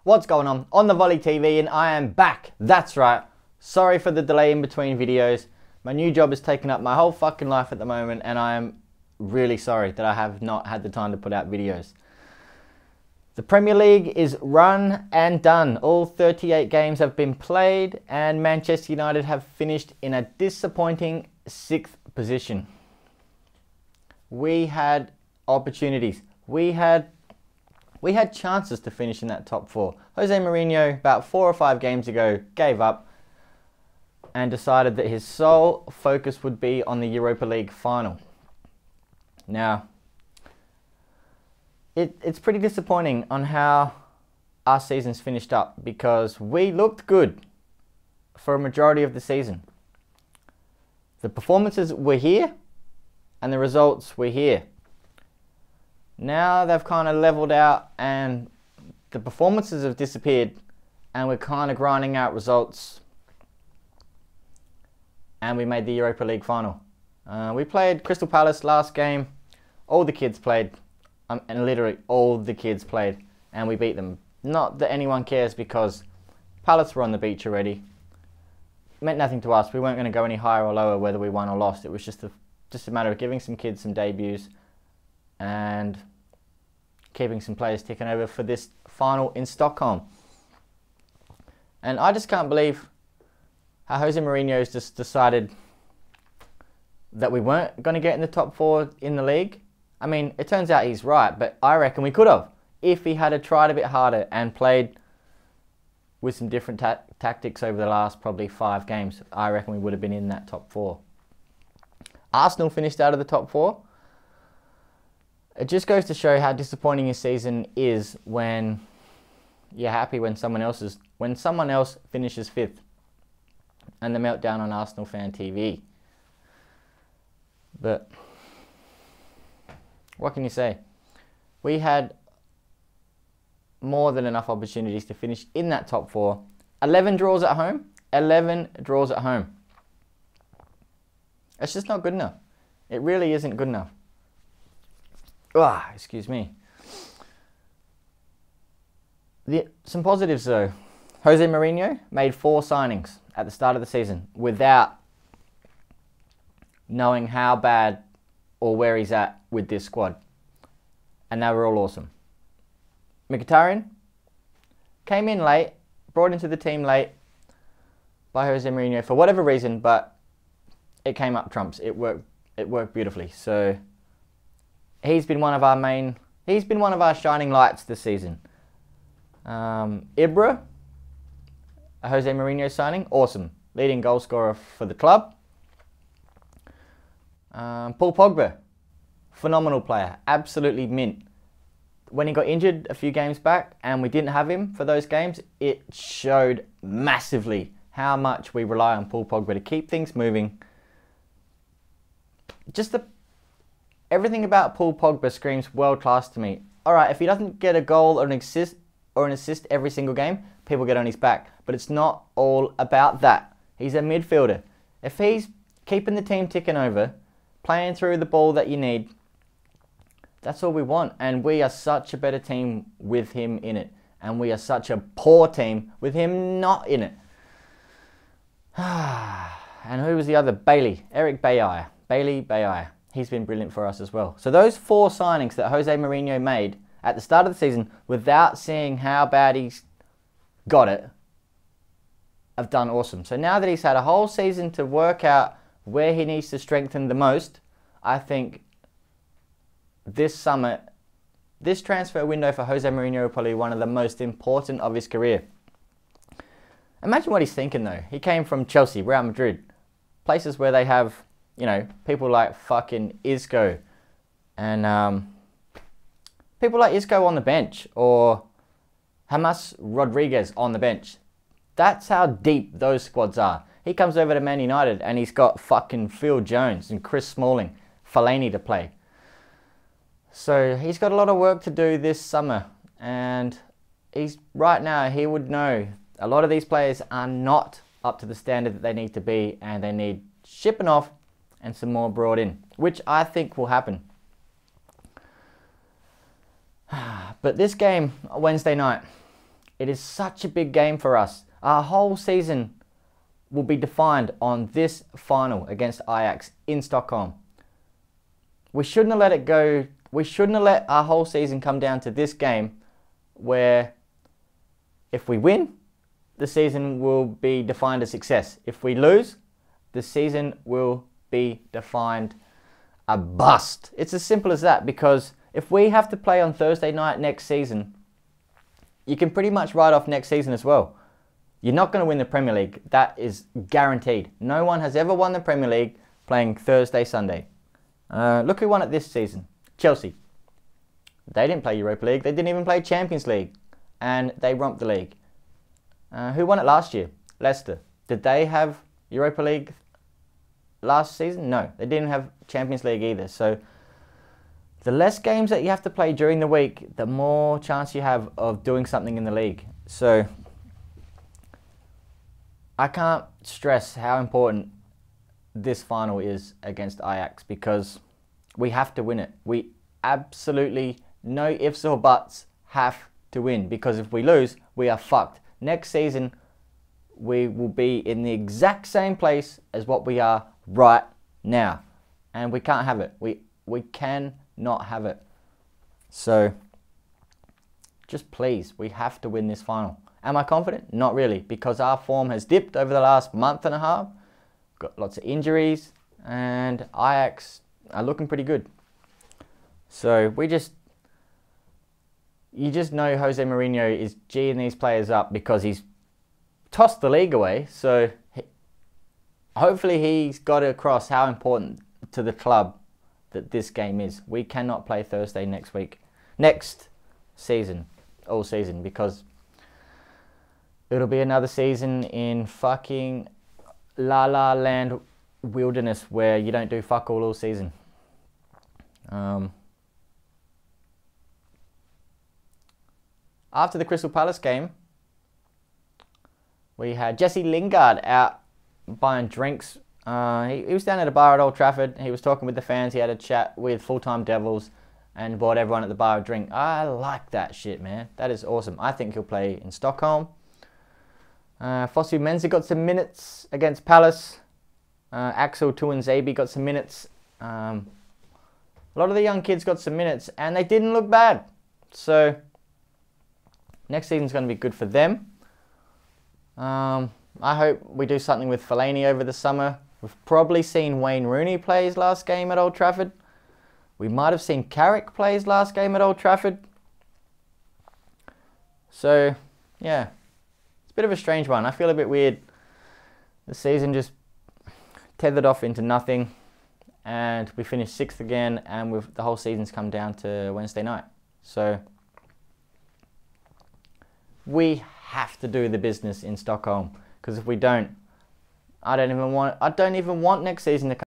What's going on the Volley TV, and I am back. That's right. Sorry for the delay in between videos. My new job has taken up my whole fucking life at the moment, and I am really sorry that I have not had the time to put out videos. The Premier League is run and done. All 38 games have been played, and Manchester United have finished in a disappointing 6th position. We had opportunities. We had chances to finish in that top 4. Jose Mourinho, about 4 or 5 games ago, gave up and decided that his sole focus would be on the Europa League final. Now, it's pretty disappointing on how our season's finished up, because we looked good for a majority of the season. The performances were here and the results were here. Now they've kind of leveled out and the performances have disappeared, and we're kind of grinding out results, and we made the Europa League final. We played Crystal Palace last game. All the kids played, and literally all the kids played, and we beat them. Not that anyone cares, because Palace were on the beach already. It meant nothing to us. We weren't going to go any higher or lower whether we won or lost. It was just a matter of giving some kids some debuts and keeping some players ticking over for this final in Stockholm. And I just can't believe how Jose Mourinho's just decided that we weren't going to get in the top 4 in the league. I mean, it turns out he's right, but I reckon we could have, if he had tried a bit harder and played with some different tactics over the last probably 5 games. I reckon we would have been in that top 4. Arsenal finished out of the top 4. It just goes to show how disappointing your season is when you're happy when someone else finishes 5th. And the meltdown on Arsenal Fan TV. But what can you say? We had more than enough opportunities to finish in that top 4. 11 draws at home. 11 draws at home. It's just not good enough. It really isn't good enough. Excuse me. Some positives though. Jose Mourinho made 4 signings at the start of the season without knowing how bad or where he's at with this squad. And they were all awesome. Mkhitaryan came in late, brought into the team late by Jose Mourinho for whatever reason, but it came up trumps. It worked beautifully. So he's been one of our shining lights this season. Ibra, a Jose Mourinho signing, awesome. Leading goal scorer for the club. Paul Pogba, phenomenal player, absolutely mint. When he got injured a few games back and we didn't have him for those games, it showed massively how much we rely on Paul Pogba to keep things moving. Everything about Paul Pogba screams world class to me. Alright, if he doesn't get a goal or an assist every single game, people get on his back. But it's not all about that. He's a midfielder. If he's keeping the team ticking over, playing through the ball that you need, that's all we want. And we are such a better team with him in it. And we are such a poor team with him not in it. And who was the other? Bailey. Eric Bailly. Bailey Bailly. He's been brilliant for us as well. So those 4 signings that Jose Mourinho made at the start of the season, without seeing how bad he's got it, have done awesome. So now that he's had a whole season to work out where he needs to strengthen the most, I think this summer, this transfer window for Jose Mourinho will probably be one of the most important of his career. Imagine what he's thinking though. He came from Chelsea, Real Madrid, places where they have, you know, people like fucking Isco and people like Isco on the bench, or James Rodriguez on the bench. That's how deep those squads are. He comes over to Man United and he's got fucking Phil Jones and Chris Smalling, Fellaini to play. So he's got a lot of work to do this summer, and right now he would know a lot of these players are not up to the standard that they need to be, and they need shipping off and some more brought in, which I think will happen. But this game, Wednesday night, It is such a big game for us. Our whole season will be defined on this final against Ajax in Stockholm. We shouldn't have let it go. We shouldn't have let our whole season come down to this game where if we win, the season will be defined as success. If we lose, the season will be defined a bust. It's as simple as that, because if we have to play on Thursday night next season, you can pretty much write off next season as well. You're not going to win the Premier League. That is guaranteed. No one has ever won the Premier League playing Thursday, Sunday. Look who won it this season. Chelsea. They didn't play Europa League. They didn't even play Champions League. And they romped the league. Who won it last year? Leicester. Did they have Europa League last season? No. They didn't have Champions League either. So the less games that you have to play during the week, the more chance you have of doing something in the league. So I can't stress how important this final is against Ajax, because we have to win it. We absolutely, no ifs or buts, have to win, because if we lose, we are fucked. Next season, we will be in the exact same place as what we are right now. And we can't have it. We cannot have it. So just please, we have to win this final. Am I confident? Not really, because our form has dipped over the last month and a half. Got lots of injuries, and Ajax are looking pretty good. So you just know Jose Mourinho is G'ing these players up because he's tossed the league away. So hopefully he's got across how important to the club that this game is. We cannot play Thursday next season, all season, because it'll be another season in fucking La La Land wilderness where you don't do fuck all season. After the Crystal Palace game, we had Jesse Lingard out buying drinks. He was down at a bar at Old Trafford. He was talking with the fans. He had a chat with Full-Time Devils and bought everyone at the bar a drink. I like that shit, man. That is awesome. I think he'll play in Stockholm. Fosu Mensah got some minutes against Palace. Axel Tuanzebe got some minutes. A lot of the young kids got some minutes, and they didn't look bad. So next season's going to be good for them. I hope we do something with Fellaini over the summer. We've probably seen Wayne Rooney play his last game at Old Trafford. We might have seen Carrick play his last game at Old Trafford. So, yeah. It's a bit of a strange one. I feel a bit weird. The season just tethered off into nothing. And we finished 6th again. And the whole season's come down to Wednesday night. So we have to do the business in Stockholm. Because if we don't, I don't even want next season to come.